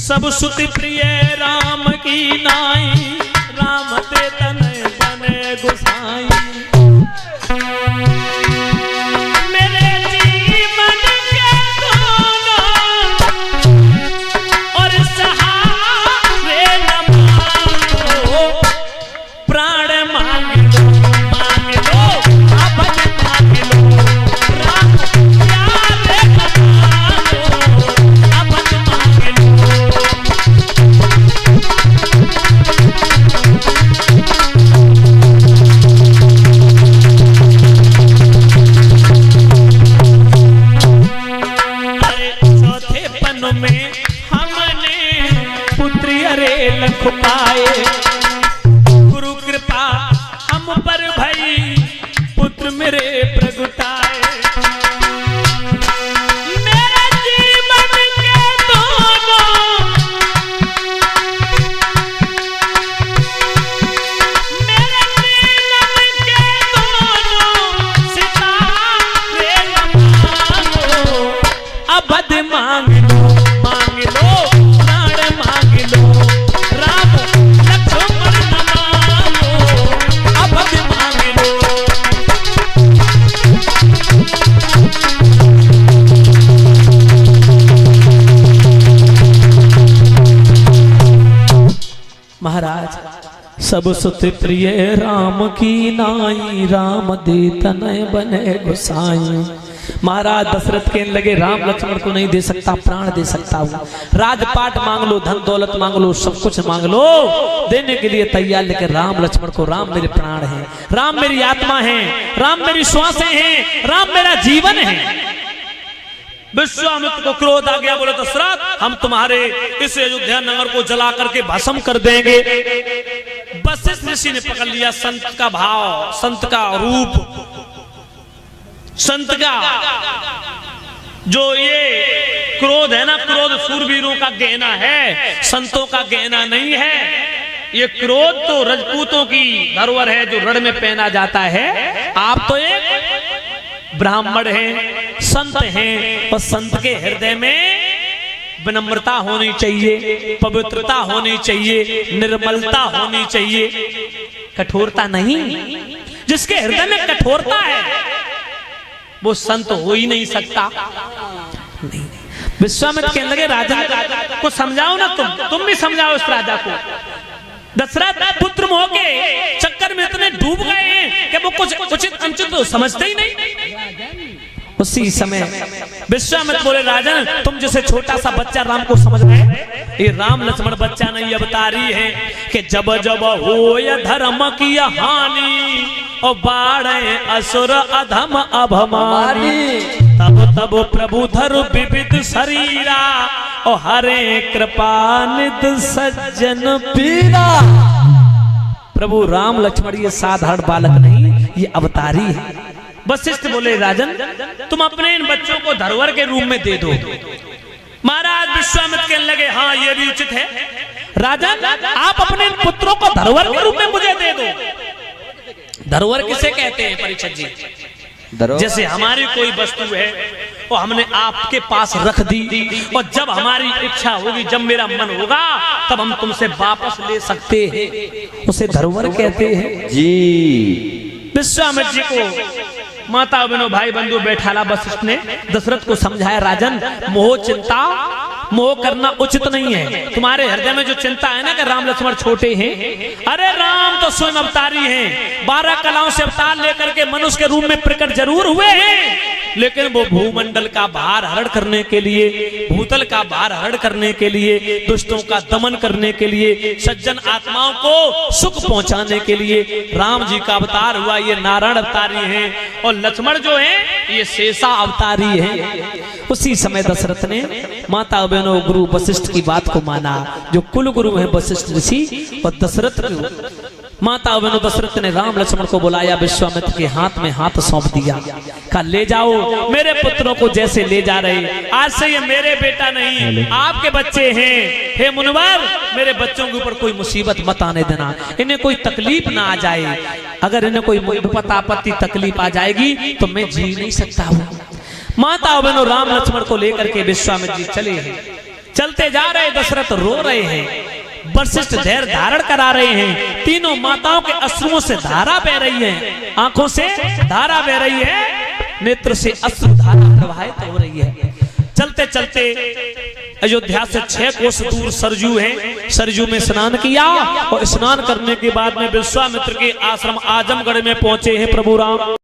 सब सुति प्रिय राम की नाई, राम ते तनय बने गोसाई। मेरे जीवन के दोनों और सहारे न मांगो, प्राण मांग लो अभय मांग लो, राम प्यारे मांगो अभय मांग लो। में हमने पुत्री अरे लख पाए, गुरु कृपा हम पर भई पुत्र मेरे प्रगटाए। मेरे जीवन के दोनों, मेरे जीवन के दोनों सितारे मांगो, अबद मांग लो प्राण मांग लो, राम लक्ष्मण न मांगो अभय मांग लो। महाराज सब सुत प्रिय राम की नाई, राम दे तनय बने गोसाई। महाराज दशरथ कहने लगे राम लक्ष्मण को नहीं दे सकता, प्राण दे सकता हूँ। राजपाट मांग लो, धन दौलत मांग लो, सब कुछ मांग लो, देने के लिए तैयार। लेकिन राम लक्ष्मण को, राम मेरे प्राण हैं, राम मेरी आत्मा है, राम मेरी श्वासें हैं, राम मेरा जीवन है। विश्वामित्र को क्रोध आ गया, बोले दशरथ हम तुम्हारे इस अयोध्या नगर को जला करके भस्म कर देंगे। वशिष्ठ ऋषि ने पकड़ लिया संत का भाव, संत का रूप, संत का जो ये क्रोध है ना, क्रोध शूरवीरों का गहना है, संतों का गहना नहीं है। ये क्रोध तो राजपूतों की धरोहर है जो रण में पहना जाता है। आप तो एक ब्राह्मण हैं, संत हैं, और संत के हृदय में विनम्रता होनी चाहिए, पवित्रता होनी चाहिए, निर्मलता होनी चाहिए, कठोरता नहीं। जिसके हृदय में कठोरता है वो संत हो ही नहीं सकता। नहीं। विश्वामित्र कहने लगे राजा को समझाओ ना, तुम भी समझाओ इस राजा को। दशरथ पुत्र मोह के चक्कर में इतने डूब गए हैं कि वो कुछ उचित अनुचित तो समझते ही नहीं। उसी समय विश्वामित्र बोले राजन तुम जैसे छोटा सा बच्चा राम को समझ रहे, ये राम लक्ष्मण बच्चा नहीं अवतारी है कि जब जब हो या धर्म की हानि और बाढ़े असुर अधम अभमानी, तब तब प्रभु धरु विविध शरीरा और हरे कृपा निध सज्जन पीरा। प्रभु राम लक्ष्मण ये साधारण बालक नहीं, ये अवतारी है। वशिष्ठ बोले राजन तुम अपने इन बच्चों को धरोहर के रूप में दे दो। महाराज विश्वामित्र कहने लगे हाँ ये भी उचित है। राजन आप अपने इन पुत्रों को धरोहर के रूप में मुझे दे दो। धरोहर किसे कहते हैं परीक्षित जी? जैसे हमारी कोई वस्तु है और हमने आपके पास रख दी और जब हमारी इच्छा होगी, जब मेरा मन होगा तब हम तुमसे वापस ले सकते हैं, उसे धरोहर कहते हैं जी। विश्वामित्र जी को माता बहनों भाई बंधु बैठाला वशिष्ठ ने दशरथ को समझाया राजन मोह चिंता मोह करना उचित नहीं है। तुम्हारे हृदय में जो चिंता है ना कि राम लक्ष्मण छोटे हैं, अरे राम तो स्वयं अवतारी हैं, 12 कलाओं से अवतार लेकर के मनुष्य के रूप में प्रकट जरूर हुए हैं, लेकिन वो भूमंडल का भार हरण करने के लिए, भूतल का भार हरण करने के लिए, दुष्टों का दमन करने के लिए, सज्जन आत्माओं को सुख पहुंचाने के लिए राम जी का अवतार हुआ। ये नारायण अवतारी हैं और लक्ष्मण जो है ये शेषा अवतारी है। उसी समय दशरथ ने माता बहनों गुरु वशिष्ठ की बात को माना, जो कुल गुरु है वशिष्ठ ऋषि, और दशरथ को माता बहनों दशरथ ने राम लक्ष्मण को बुलाया, विश्वामित्र के हाथ में हाथ सौंप दिया, कहा ले जाओ मेरे पुत्रों को जैसे ले जा रहे, आज से ये मेरे बेटा नहीं आपके बच्चे हैं। हे मुनिवर मेरे बच्चों के ऊपर कोई मुसीबत मत आने देना, इन्हें कोई तकलीफ ना आ जाए, अगर इन्हें कोई विपत आपत्ति तकलीफ आ जाएगी तो मैं जी नहीं सकता हूँ। माता बहनों राम लक्ष्मण को लेकर के विश्वामित्र जी चले हैं। चलते जा रहे दशरथ रो रहे हैं, वशिष्ठ धैर्य धारण करा रहे हैं। तीनों माताओं के अश्रुओं से धारा बह रही है, आंखों से धारा बह रही है, नेत्र से अश्रु धारा प्रवाहित हो रही है। चलते चलते अयोध्या से 6 कोस दूर सरजू है, सरजू में स्नान किया और स्नान करने के बाद में विश्वामित्र के आश्रम आजमगढ़ में पहुंचे हैं प्रभु राम।